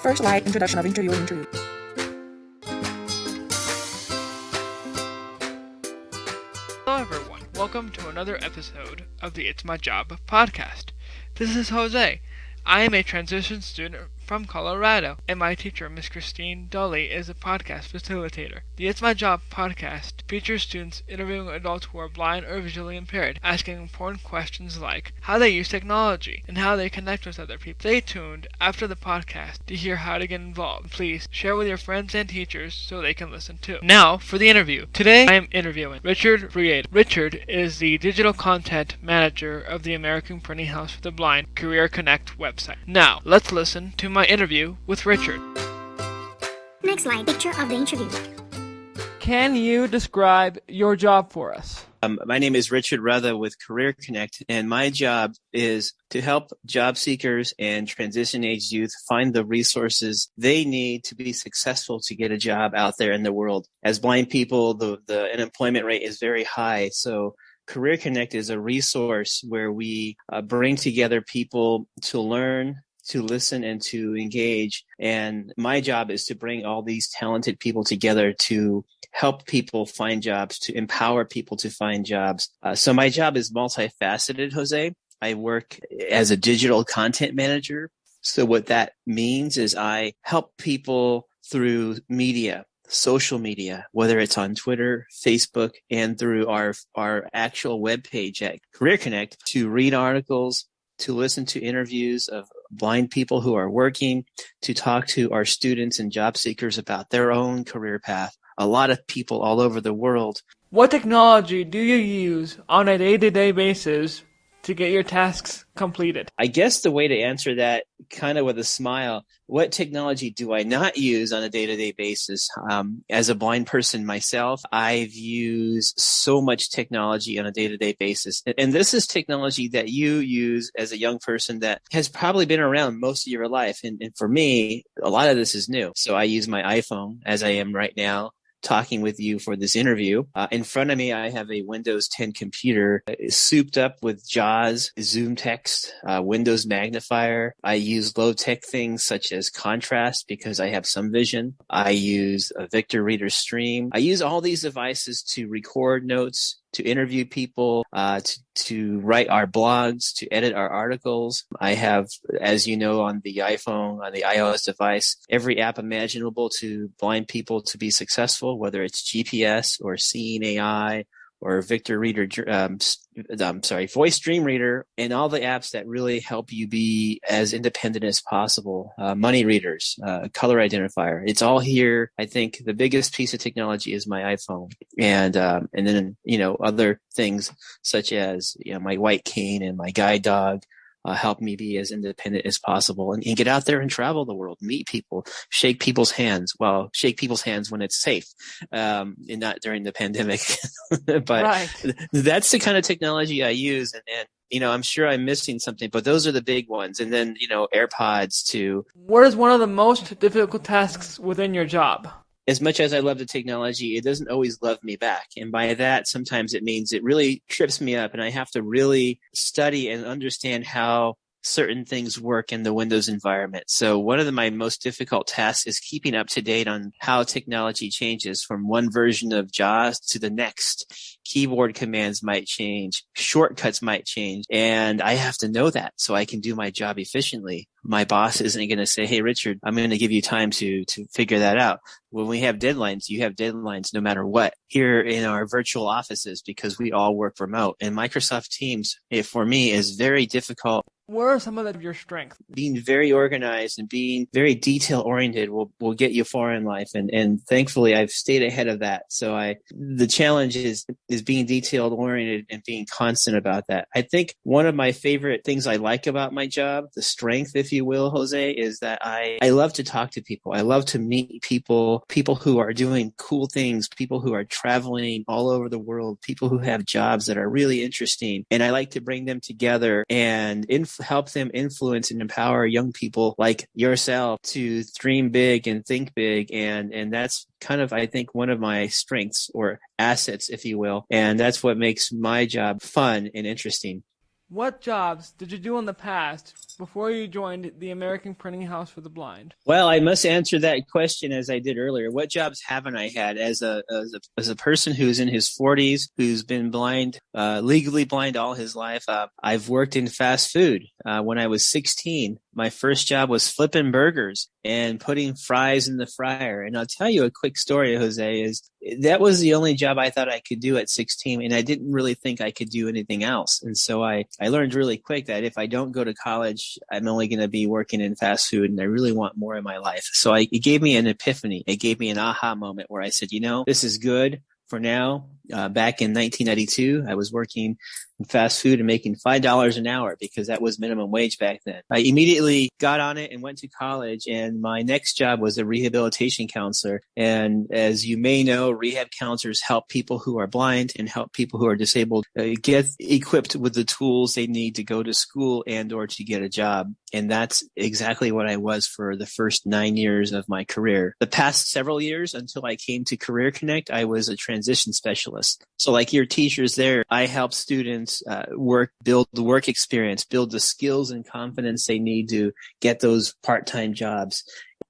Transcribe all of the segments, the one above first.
First, light introduction of interview. Hello everyone, welcome to another episode of the It's My Job podcast. This is Jose. I am a transition student from Colorado, and my teacher, Miss Christine Dolly, is a podcast facilitator. The It's My Job podcast features students interviewing adults who are blind or visually impaired, asking important questions like how they use technology and how they connect with other people. Stay tuned after the podcast to hear how to get involved. Please share with your friends and teachers so they can listen too. Now for the interview. Today I am interviewing Richard Rueda. Richard is the digital content manager of the American Printing House for the Blind CareerConnect website. Now let's listen to my interview with Richard. Next slide, picture of the interview. Can you describe your job for us? My name is Richard Rueda with CareerConnect, and my job is to help job seekers and transition-age youth find the resources they need to be successful to get a job out there in the world. As blind people, the unemployment rate is very high, so CareerConnect is a resource where we bring together people to learn, to listen, and to engage. And my job is to bring all these talented people together to help people find jobs, to empower people to find jobs. So my job is multifaceted, Jose. I work as a digital content manager. So what that means is I help people through media, social media, whether it's on Twitter, Facebook, and through our actual webpage at CareerConnect, to read articles, to listen to interviews of blind people who are working, to talk to our students and job seekers about their own career path. A lot of people all over the world. What technology do you use on a day-to-day basis to get your tasks completed? I guess the way to answer that kind of with a smile, what technology do I not use on a day-to-day basis? As a blind person myself, I've used so much technology on a day-to-day basis. And this is technology that you use as a young person that has probably been around most of your life. And for me, a lot of this is new. So I use my iPhone as I am right now, talking with you for this interview. In front of me, I have a Windows 10 computer souped up with JAWS, Zoom text, Windows magnifier. I use low-tech things such as contrast because I have some vision. I use a Victor Reader Stream. I use all these devices to record notes, to interview people, to write our blogs, to edit our articles. I have, as you know, on the iPhone, on the iOS device, every app imaginable to blind people to be successful, whether it's GPS or Seeing AI or Victor Reader, Voice Dream Reader, and all the apps that really help you be as independent as possible. Money readers, color identifier. It's all here. I think the biggest piece of technology is my iPhone, and then other things such as my white cane and my guide dog. Help me be as independent as possible and get out there and travel the world, meet people, shake people's hands. Well, shake people's hands when it's safe, and not during the pandemic. But right. That's the kind of technology I use. And I'm sure I'm missing something, but those are the big ones. And then, AirPods too. What is one of the most difficult tasks within your job? As much as I love the technology, it doesn't always love me back. And by that, sometimes it means it really trips me up and I have to really study and understand how certain things work in the Windows environment. So one of my most difficult tasks is keeping up to date on how technology changes from one version of JAWS to the next. Keyboard commands might change, shortcuts might change, and I have to know that so I can do my job efficiently. My boss isn't going to say, hey, Richard, I'm going to give you time to figure that out. When we have deadlines, you have deadlines no matter what. Here in our virtual offices, because we all work remote, and Microsoft Teams, for me, is very difficult. What are some of your strengths? Being very organized and being very detail-oriented will get you far in life, and thankfully I've stayed ahead of that. So the challenge is being detail-oriented and being constant about that. I think one of my favorite things I like about my job, the strength, if you will, Jose, is that I love to talk to people. I love to meet people who are doing cool things, people who are traveling all over the world, people who have jobs that are really interesting, and I like to bring them together and help them influence and empower young people like yourself to dream big and think big. And that's kind of, I think, one of my strengths or assets, if you will. And that's what makes my job fun and interesting. What jobs did you do in the past before you joined the American Printing House for the Blind? Well, I must answer that question as I did earlier. What jobs haven't I had as a person who's in his 40s, who's been blind, legally blind all his life? I've worked in fast food. When I was 16, my first job was flipping burgers and putting fries in the fryer. And I'll tell you a quick story, Jose, is that was the only job I thought I could do at 16, and I didn't really think I could do anything else. And so I learned really quick that if I don't go to college, I'm only going to be working in fast food, and I really want more in my life. So it gave me an epiphany. It gave me an aha moment where I said, this is good for now. Back in 1992, I was working in fast food and making $5 an hour because that was minimum wage back then. I immediately got on it and went to college, and my next job was a rehabilitation counselor. And as you may know, rehab counselors help people who are blind and help people who are disabled get equipped with the tools they need to go to school and or to get a job. And that's exactly what I was for the first 9 years of my career. The past several years until I came to CareerConnect, I was a transition specialist. So like your teachers there, I help students build the work experience, build the skills and confidence they need to get those part-time jobs.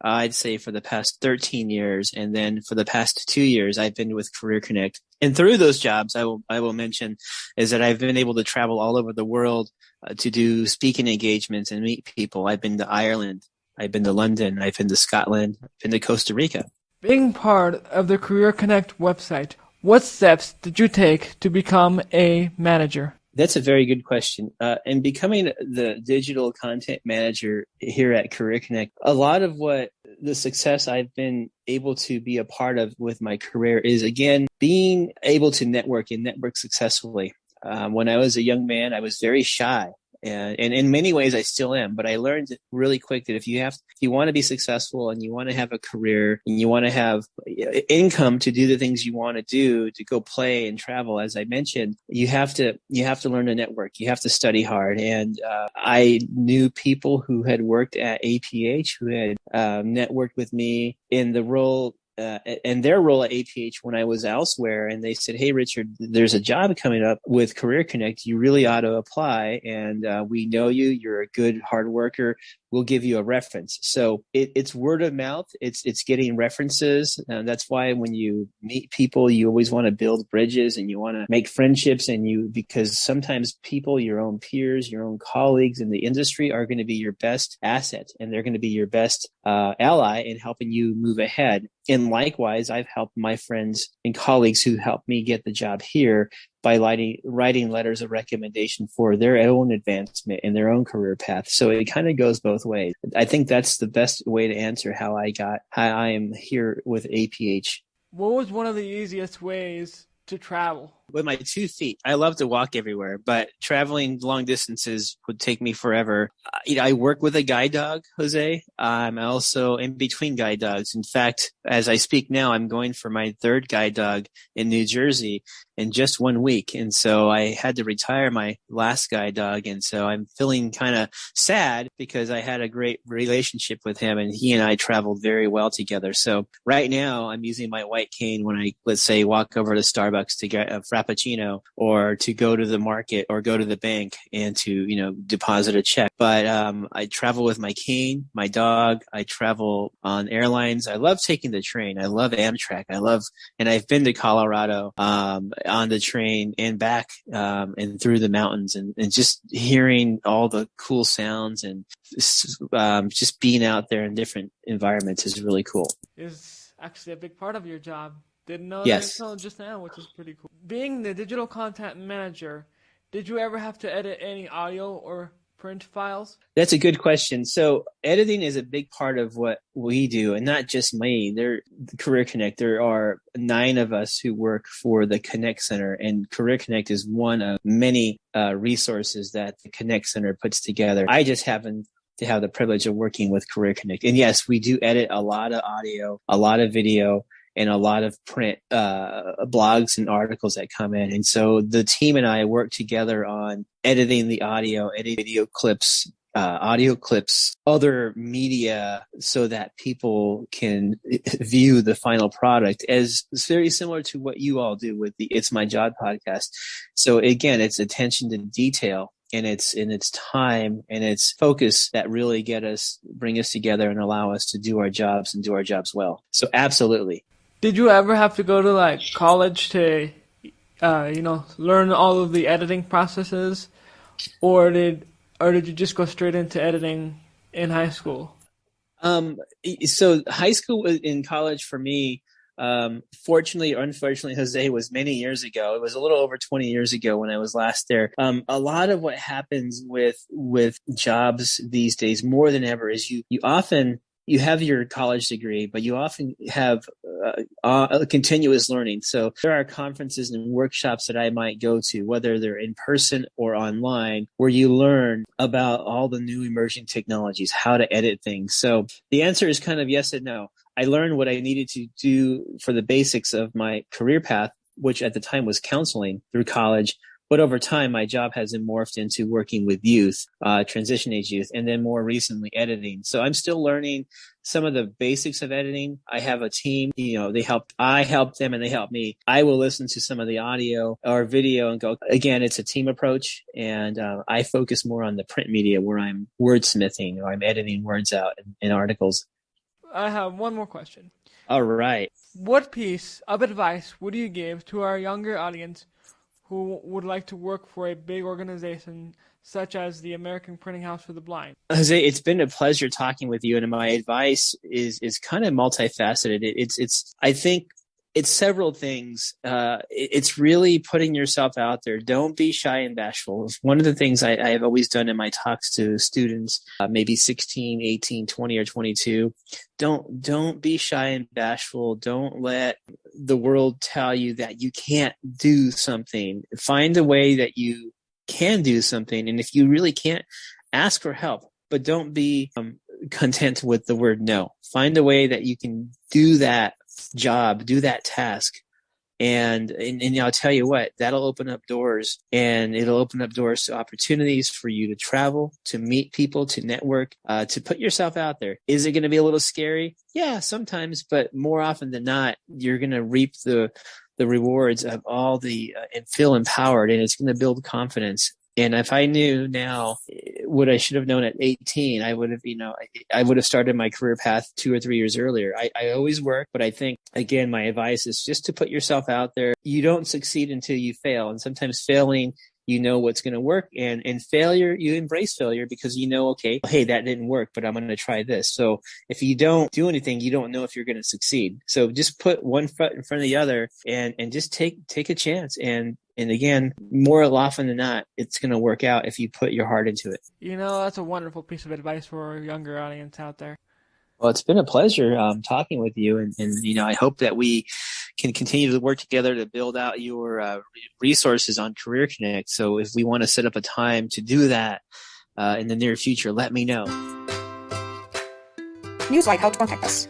I'd say for the past 13 years. And then for the past 2 years, I've been with CareerConnect. And through those jobs, I will mention is that I've been able to travel all over the world to do speaking engagements and meet people. I've been to Ireland. I've been to London. I've been to Scotland. I've been to Costa Rica. Being part of the CareerConnect website, what steps did you take to become a manager? That's a very good question. And becoming the digital content manager here at CareerConnect, a lot of what the success I've been able to be a part of with my career is, again, being able to network and network successfully. When I was a young man, I was very shy. And in many ways, I still am. But I learned really quick that if you want to be successful and you want to have a career and you want to have income to do the things you want to do, to go play and travel, as I mentioned, you have to learn to network. You have to study hard. And I knew people who had worked at APH who had networked with me in the role. And their role at APH when I was elsewhere, and they said, "Hey, Richard, there's a job coming up with CareerConnect. You really ought to apply. And we know you. You're a good hard worker. We'll give you a reference." So it's word of mouth. It's getting references, and that's why when you meet people, you always want to build bridges and you want to make friendships, because sometimes people, your own peers, your own colleagues in the industry, are going to be your best asset, and they're going to be your best ally in helping you move ahead. And likewise, I've helped my friends and colleagues who helped me get the job here by writing letters of recommendation for their own advancement in their own career path. So it kind of goes both ways. I think that's the best way to answer how I am here with APH. What was one of the easiest ways to travel? With my 2 feet, I love to walk everywhere, but traveling long distances would take me forever. I work with a guide dog, Jose. I'm also in between guide dogs. In fact, as I speak now, I'm going for my 3rd guide dog in New Jersey in just 1 week. And so I had to retire my last guide dog. And so I'm feeling kind of sad because I had a great relationship with him and he and I traveled very well together. So right now I'm using my white cane when I, let's say, walk over to Starbucks to get a Frappuccino or to go to the market or go to the bank and to, deposit a check. But I travel with my cane, my dog. I travel on airlines. I love taking the train. I love Amtrak. And I've been to Colorado on the train and back and through the mountains and just hearing all the cool sounds and just being out there in different environments is really cool. Is actually a big part of your job. Didn't know Yes. that until just now, which is pretty cool. Being the digital content manager, did you ever have to edit any audio or print files? That's a good question. So editing is a big part of what we do, and not just me. The CareerConnect, there are 9 of us who work for the Connect Center, and CareerConnect is one of many resources that the Connect Center puts together. I just happen to have the privilege of working with CareerConnect. And yes, we do edit a lot of audio, a lot of video, and a lot of print blogs and articles that come in. And so the team and I work together on editing the audio, editing video clips, other media, so that people can view the final product. As it's very similar to what you all do with the It's My Job podcast. So again, it's attention to detail. and it's time and it's focus that really bring us together and allow us to do our jobs and do our jobs well. So absolutely. Did you ever have to go to like college to, learn all of the editing processes, or did you just go straight into editing in high school? So high school in college for me, fortunately or unfortunately, Jose, was many years ago. It was a little over 20 years ago when I was last there. A lot of what happens with jobs these days more than ever is you have your college degree, but you often have continuous learning. So there are conferences and workshops that I might go to, whether they're in person or online, where you learn about all the new emerging technologies, how to edit things. So the answer is kind of yes and no. I learned what I needed to do for the basics of my career path, which at the time was counseling through college. But over time, my job has morphed into working with youth, transition age youth, and then more recently editing. So I'm still learning some of the basics of editing. I have a team, I help them and they help me. I will listen to some of the audio or video and go, again, it's a team approach. And I focus more on the print media where I'm wordsmithing or I'm editing words out in articles. I have one more question. All right. What piece of advice would you give to our younger audience who would like to work for a big organization such as the American Printing House for the Blind? Jose, it's been a pleasure talking with you, and my advice is kind of multifaceted. I think it's several things. It's really putting yourself out there. Don't be shy and bashful. One of the things I have always done in my talks to students, maybe 16, 18, 20, or 22, don't be shy and bashful. Don't let the world tell you that you can't do something. Find a way that you can do something. And if you really can't, ask for help, but don't be content with the word no. Find a way that you can do that job, do that task. And I'll tell you what, that'll open up doors, and it'll open up doors to opportunities for you to travel, to meet people, to network, to put yourself out there. Is it going to be a little scary? Yeah, sometimes, but more often than not, you're going to reap the rewards of all and feel empowered, and it's going to build confidence. And if I knew now what I should have known at 18, I would have started my career path 2 or 3 years earlier. I always work, but I think, again, my advice is just to put yourself out there. You don't succeed until you fail. And sometimes failing, you know what's going to work, and failure, you embrace failure because okay, hey, that didn't work, but I'm going to try this. So if you don't do anything, you don't know if you're going to succeed. So just put one foot in front of the other and just take a chance. And again, more often than not, it's going to work out if you put your heart into it. That's a wonderful piece of advice for our younger audience out there. Well, it's been a pleasure talking with you, and I hope that we can continue to work together to build out your resources on CareerConnect. So if we want to set up a time to do that in the near future, let me know. Newsline, how to contact us.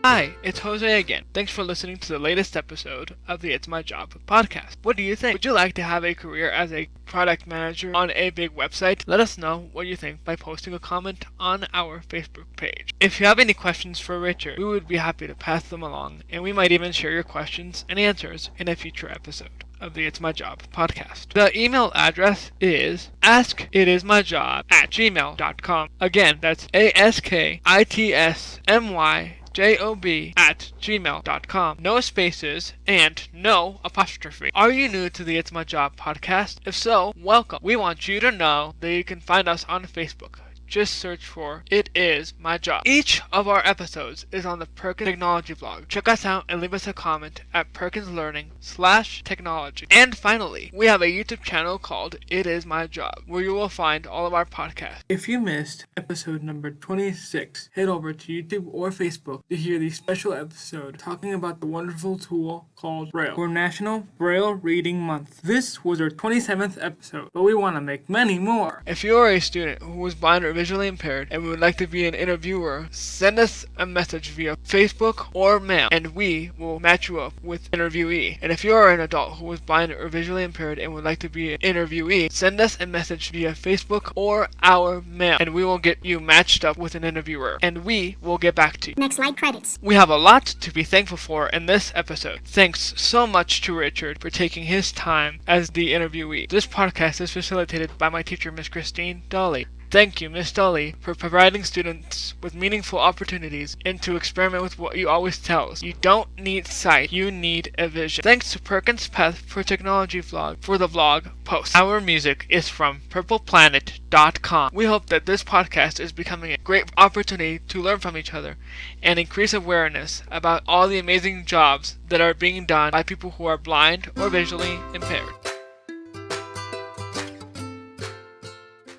Hi, it's Jose again. Thanks for listening to the latest episode of the It's My Job podcast. What do you think? Would you like to have a career as a product manager on a big website? Let us know what you think by posting a comment on our Facebook page. If you have any questions for Richard, we would be happy to pass them along, and we might even share your questions and answers in a future episode of the It's My Job podcast. The email address is askitismyjob@gmail.com. Again, that's askitismyjob@gmail.com. No spaces and no apostrophe. Are you new to the It's My Job podcast? If so, welcome. We want you to know that you can find us on Facebook. Just search for It Is My Job. Each of our episodes is on the Perkins Technology blog. Check us out and leave us a comment at perkinslearning/technology. And finally, we have a YouTube channel called It Is My Job, where you will find all of our podcasts. If you missed episode number 26, head over to YouTube or Facebook to hear the special episode talking about the wonderful tool called Braille for National Braille Reading Month. This was our 27th episode, but we want to make many more. If you are a student who was blind or visually impaired and would like to be an interviewer, send us a message via Facebook or mail, and we will match you up with an interviewee. And if you are an adult who is blind or visually impaired and would like to be an interviewee, send us a message via Facebook or our mail, and we will get you matched up with an interviewer, and we will get back to you. Next slide, credits. We have a lot to be thankful for in this episode. Thanks so much to Richard for taking his time as the interviewee. This podcast is facilitated by my teacher, Miss Christine Dolly. Thank you, Miss Dolly, for providing students with meaningful opportunities and to experiment with what you always tell us. You don't need sight, you need a vision. Thanks to Perkins Path for Technology Vlog for the vlog post. Our music is from purpleplanet.com. We hope that this podcast is becoming a great opportunity to learn from each other and increase awareness about all the amazing jobs that are being done by people who are blind or visually impaired.